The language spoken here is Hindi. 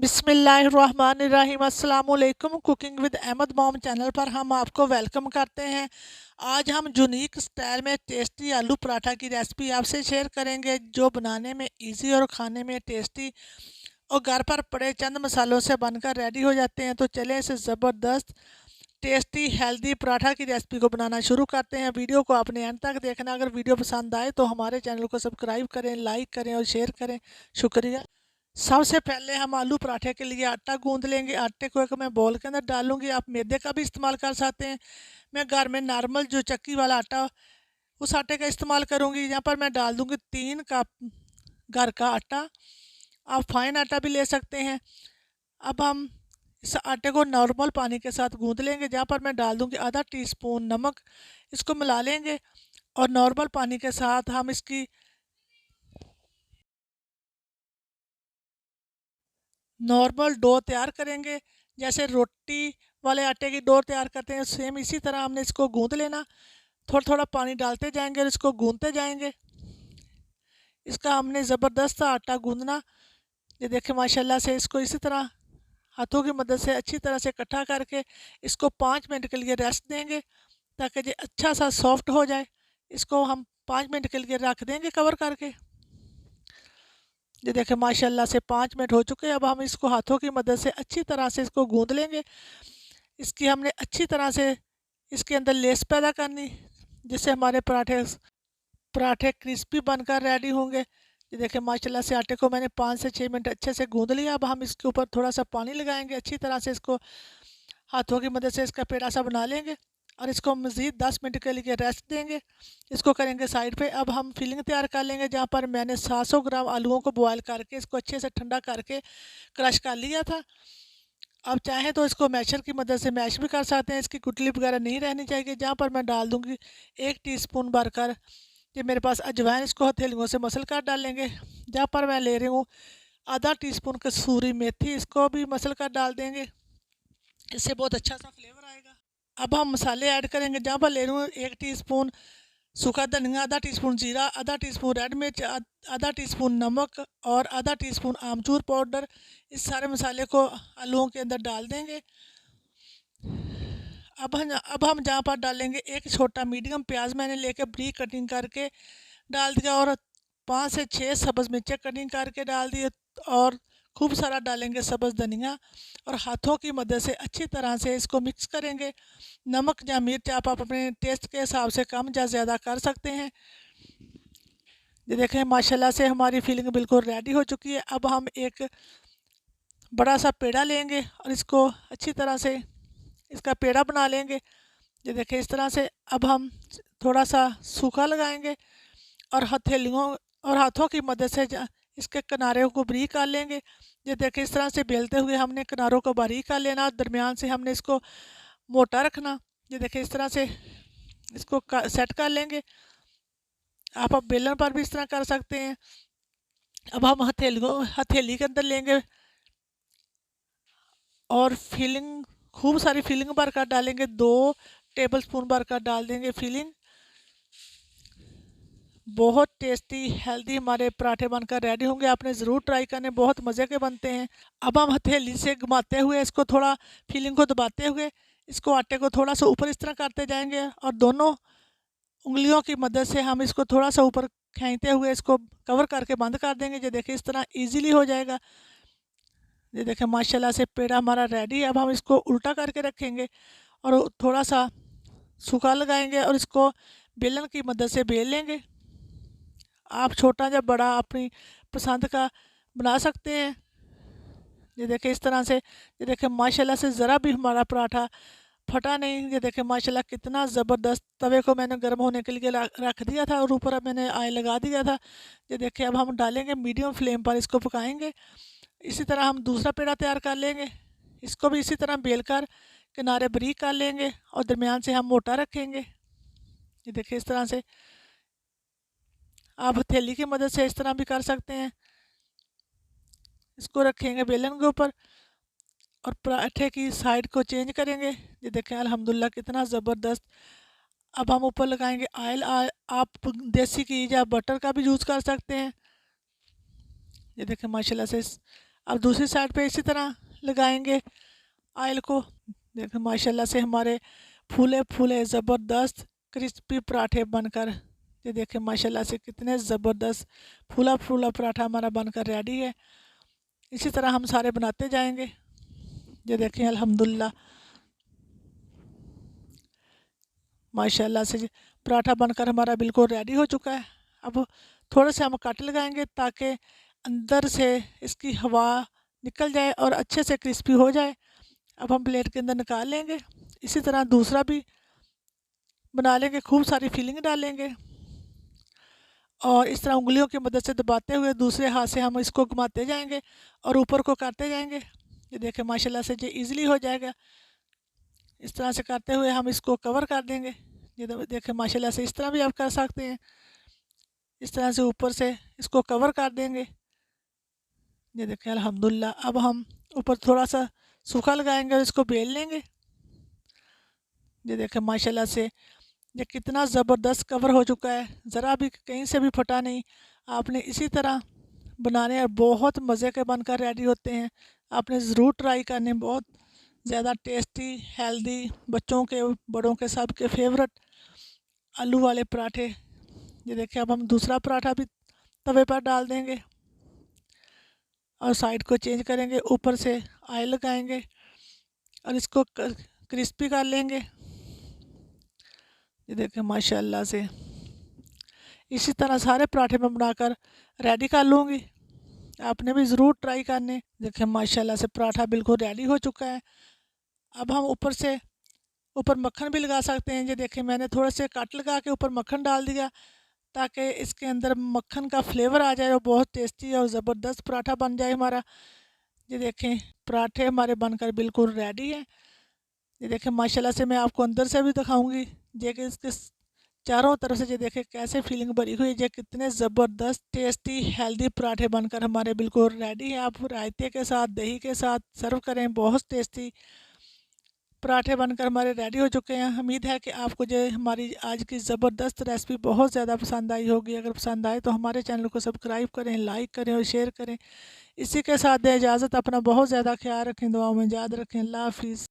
बिस्मिल्लाहिर्रहमानिर्रहीम अस्सलामुअलैकुम। Cooking with Ahmad mom channel पर हम आपको वेलकम करते हैं। आज हम यूनिक स्टाइल में टेस्टी आलू पराठा की रेसिपी आपसे शेयर करेंगे, जो बनाने में इजी और खाने में टेस्टी और घर पर पड़े चंद मसालों से बनकर रेडी हो जाते हैं। तो चलें इसे ज़बरदस्त टेस्टी हेल्दी पराठा की रेसिपी को बनाना शुरू करते हैं। वीडियो को अपने एंड तक देखना। अगर वीडियो पसंद आए तो हमारे चैनल को सब्सक्राइब करें, लाइक करें और शेयर करें। शुक्रिया। सबसे पहले हम आलू पराठे के लिए आटा गूंद लेंगे। आटे को एक मैं बोल के अंदर डालूंगी। आप मैदे का भी इस्तेमाल कर सकते हैं। मैं घर में नॉर्मल जो चक्की वाला आटा, उस आटे का इस्तेमाल करूंगी। यहाँ पर मैं डाल दूंगी 3 कप घर का आटा। आप फाइन आटा भी ले सकते हैं। अब हम इस आटे को नॉर्मल पानी के साथ गूंद लेंगे। जहाँ पर मैं डाल दूंगी आधा टीस्पून नमक। इसको मिला लेंगे और नॉर्मल पानी के साथ हम इसकी नॉर्मल डो तैयार करेंगे। जैसे रोटी वाले आटे की डो तैयार करते हैं, सेम इसी तरह हमने इसको गूंद लेना। थोड़ा थोड़ा पानी डालते जाएंगे और इसको गूंदते जाएंगे। इसका हमने ज़बरदस्त आटा गूंदना। ये देखें माशाल्लाह से इसको इसी तरह हाथों की मदद से अच्छी तरह से इकट्ठा करके इसको 5 मिनट के लिए रेस्ट देंगे, ताकि ये अच्छा सा सॉफ्ट हो जाए। इसको हम 5 मिनट के लिए रख देंगे कवर करके। ये देखें माशाल्लाह से 5 मिनट हो चुके हैं। अब हम इसको हाथों की मदद से अच्छी तरह से इसको गूंद लेंगे। इसकी हमने अच्छी तरह से इसके अंदर लेस पैदा करनी, जिससे हमारे पराठे पराठे क्रिस्पी बनकर रेडी होंगे। ये देखें माशाल्लाह से आटे को मैंने 5 से 6 मिनट अच्छे से गूंद लिया। अब हम इसके ऊपर थोड़ा सा पानी लगाएंगे। अच्छी तरह से इसको हाथों की मदद से इसका पेड़ा सा बना लेंगे और इसको मज़ीद 10 मिनट के लिए रेस्ट देंगे। इसको करेंगे साइड पे। अब हम फिलिंग तैयार कर लेंगे। जहाँ पर मैंने 700 ग्राम आलूओं को बॉयल करके इसको अच्छे से ठंडा करके क्रश कर लिया था। अब चाहें तो इसको मैशर की मदद से मैश भी कर सकते हैं। इसकी गुठली वगैरह नहीं रहनी चाहिए। जहाँ पर मैं डाल दूँगी 1 टीस्पून भरकर ये मेरे पास अजवाइन। इसको हथेलियों से मसल कर डालेंगे। जहाँ पर मैं ले रही हूँ आधा टीस्पून कसूरी मेथी, इसको भी मसल कर डाल देंगे। इससे बहुत अच्छा सा फ्लेवर आएगा। अब हम मसाले ऐड करेंगे। जहाँ पर ले रही हूँ 1 टीस्पून सूखा धनिया, आधा टीस्पून जीरा, आधा टीस्पून रेड मिर्च, आधा टीस्पून नमक और आधा टीस्पून आमचूर पाउडर। इस सारे मसाले को आलूओं के अंदर डाल देंगे। अब हम जहाँ पर डालेंगे एक छोटा मीडियम प्याज मैंने लेके ब्रीक कटिंग करके डाल दिया और 5 से 6 सब्ज़ मिर्चें कटिंग करके डाल दिए और खूब सारा डालेंगे सब्ज़ धनिया और हाथों की मदद से अच्छी तरह से इसको मिक्स करेंगे। नमक या मिर्च आप अपने टेस्ट के हिसाब से कम या ज़्यादा कर सकते हैं। ये देखें माशाल्लाह से हमारी फिलिंग बिल्कुल रेडी हो चुकी है। अब हम एक बड़ा सा पेड़ा लेंगे और इसको अच्छी तरह से इसका पेड़ा बना लेंगे। ये देखें इस तरह से। अब हम थोड़ा सा सूखा लगाएंगे और हथेलियों और हाथों की मदद से इसके किनारे को बारीक कर लेंगे। ये देखें इस तरह से बेलते हुए हमने किनारों को बारीक कर लेना और दरमियान से हमने इसको मोटा रखना। ये देखें इस तरह से इसको सेट कर लेंगे। आप अब बेलन पर भी इस तरह कर सकते हैं। अब हम हथेली के अंदर लेंगे और फिलिंग खूब सारी फिलिंग भर कर डालेंगे। 2 टेबल स्पून भर कर डाल देंगे फिलिंग। बहुत टेस्टी हेल्दी हमारे पराठे बनकर रेडी होंगे। आपने ज़रूर ट्राई करने, बहुत मज़े के बनते हैं। अब हम हथेली से घुमाते हुए इसको थोड़ा फिलिंग को दबाते हुए इसको आटे को थोड़ा सा ऊपर इस तरह करते जाएंगे और दोनों उंगलियों की मदद से हम इसको थोड़ा सा ऊपर खींचते हुए इसको कवर करके बंद कर देंगे। ये देखिए इस तरह ईजीली हो जाएगा। ये देखें माशाल्लाह से पेड़ा हमारा रेडी है। अब हम इसको उल्टा करके रखेंगे और थोड़ा सा सूखा लगाएंगे और इसको बेलन की मदद से बेल लेंगे। आप छोटा या बड़ा अपनी पसंद का बना सकते हैं। ये देखें इस तरह से। ये देखें माशाल्लाह से ज़रा भी हमारा पराठा फटा नहीं। ये देखें माशाल्लाह कितना ज़बरदस्त। तवे को मैंने गर्म होने के लिए रख दिया था और ऊपर मैंने ऑयल लगा दिया था। ये देखें अब हम डालेंगे मीडियम फ्लेम पर इसको पकाएंगे। इसी तरह हम दूसरा पेड़ा तैयार कर लेंगे। इसको भी इसी तरह बेल कर किनारे बारीक कर लेंगे और दरमियान से हम मोटा रखेंगे। ये देखिए इस तरह से। आप हथेली की मदद से इस तरह भी कर सकते हैं। इसको रखेंगे बेलन के ऊपर और पराठे की साइड को चेंज करेंगे। ये देखें अल्हम्दुलिल्लाह कितना ज़बरदस्त। अब हम ऊपर लगाएंगे ऑयल। आप देसी घी या बटर का भी यूज़ कर सकते हैं। ये देखें माशाल्लाह से अब दूसरी साइड पे इसी तरह लगाएंगे ऑयल को। देखिए माशाल्लाह से हमारे फूले फूले ज़बरदस्त क्रिस्पी पराठे बनकर, ये देखिए माशाल्लाह से कितने ज़बरदस्त फूला फूला पराठा हमारा बनकर रेडी है। इसी तरह हम सारे बनाते जाएंगे। ये देखिए अल्हम्दुलिल्लाह माशाल्लाह से पराठा बनकर हमारा बिल्कुल रेडी हो चुका है। अब थोड़े से हम कट लगाएंगे ताकि अंदर से इसकी हवा निकल जाए और अच्छे से क्रिस्पी हो जाए। अब हम प्लेट के अंदर निकाल लेंगे। इसी तरह दूसरा भी बना लेंगे, खूब सारी फिलिंग डालेंगे और इस तरह उंगलियों की मदद से दबाते हुए दूसरे हाथ से हम इसको घुमाते जाएंगे और ऊपर को करते जाएंगे। ये देखें माशाल्लाह से ये इजीली हो जाएगा। इस तरह से करते हुए हम इसको कवर कर देंगे। ये देखें माशाल्लाह से इस तरह भी आप कर सकते हैं। इस तरह से ऊपर से इसको कवर कर देंगे। ये देखें अल्हम्दुलिल्लाह। अब हम ऊपर थोड़ा सा सूखा लगाएंगे और इसको बेल लेंगे। ये देखें माशाल्लाह से ये कितना ज़बरदस्त कवर हो चुका है, ज़रा भी कहीं से भी फटा नहीं। आपने इसी तरह बनाने और बहुत मज़े के बनकर रेडी होते हैं। आपने ज़रूर ट्राई करने, बहुत ज़्यादा टेस्टी हेल्दी, बच्चों के बड़ों के सब के फेवरेट आलू वाले पराठे। ये देखिए अब हम दूसरा पराठा भी तवे पर डाल देंगे और साइड को चेंज करेंगे, ऊपर से ऑयल लगाएंगे और इसको क्रिस्पी कर लेंगे। ये देखें माशाल्लाह से इसी तरह सारे पराठे मैं बनाकर रेडी कर लूँगी। आपने भी ज़रूर ट्राई करने। देखें माशाल्लाह से पराठा बिल्कुल रेडी हो चुका है। अब हम ऊपर मक्खन भी लगा सकते हैं। ये देखें मैंने थोड़े से कट लगा के ऊपर मक्खन डाल दिया ताकि इसके अंदर मक्खन का फ्लेवर आ जाए और बहुत टेस्टी और ज़बरदस्त पराठा बन जाए हमारा। ये देखें पराठे हमारे बनकर बिल्कुल रेडी हैं। ये देखें माशाल्लाह से मैं आपको अंदर से भी दिखाऊंगी। ये कि इसके चारों तरफ से ये देखें कैसे फीलिंग भरी हुई, ये कितने ज़बरदस्त टेस्टी हेल्दी पराठे बनकर हमारे बिल्कुल रेडी हैं। आप रायते के साथ, दही के साथ सर्व करें, बहुत टेस्टी पराठे बनकर हमारे रेडी हो चुके हैं। उम्मीद है कि आपको जो हमारी आज की ज़बरदस्त रेसिपी बहुत ज़्यादा पसंद आई होगी। अगर पसंद आए तो हमारे चैनल को सब्सक्राइब करें, लाइक करें और शेयर करें। इसी के साथ दें इजाज़त। अपना बहुत ज़्यादा ख्याल रखें, दुआओं में याद रखें। अल्लाह हाफ़िज़।